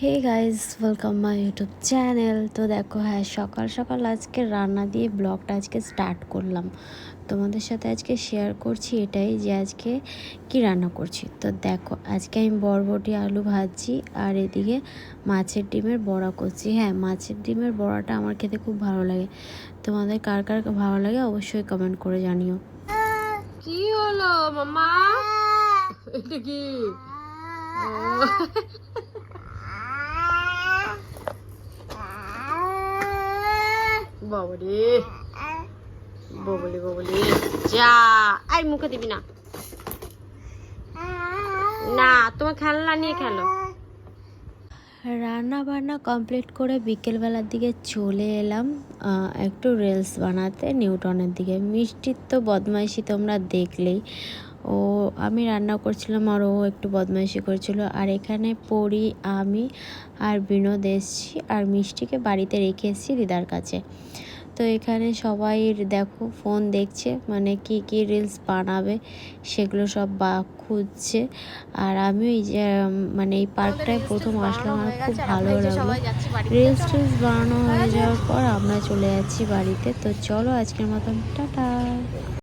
Hey guys, welcome my YouTube channel. তো দেখো, হ্যাঁ, সকাল সকাল আজকে রান্না দিয়ে ব্লগটা আজকে স্টার্ট করলাম। তোমাদের সাথে আজকে শেয়ার করছি এটাই যে আজকে কি রান্না করছি। তো দেখো, আজকে আমি বরবটি আলু ভাজছি আর এদিকে মাছের ডিমের বড়া করছি। হ্যাঁ, মাছের ডিমের বড়াটা আমার খেতে খুব ভালো লাগে। তোমাদের কার কার ভালো লাগে অবশ্যই কমেন্ট করে জানিও। কি হলো মামা? এটা কি? বাবরে ববলি ববলি যা, আই মুখে দিবি না, না তোমার খেলনা নিয়ে খেলো। রান্না বান্না কমপ্লিট করে বিকেলবেলার দিকে চলে এলাম একটু রিলস বানাতে নিউটনের দিকে। মিষ্টির তো বদমাইশি তোমরা দেখলেই। ও আমি রান্না করছিলাম আর ও একটু বদমাইশি করছিল। আর এখানে পড়ি আমি আর বিনোদ এসছি আর মিষ্টিকে বাড়িতে রেখে এসেছি দিদার কাছে। তো এখানে সবাই দেখো ফোন দেখছে, মানে কি কি রিলস বানাবে সেগুলো সব খুঁজছে। আর আমি ওই যে মানে এই পার্কটায় প্রথম আসলাম, আমার খুব ভালো লাগলো। রিলস বানানো হয়ে যাওয়ার পর আমরা চলে যাচ্ছি বাড়িতে। তো চলো আজকের মতন টাটা।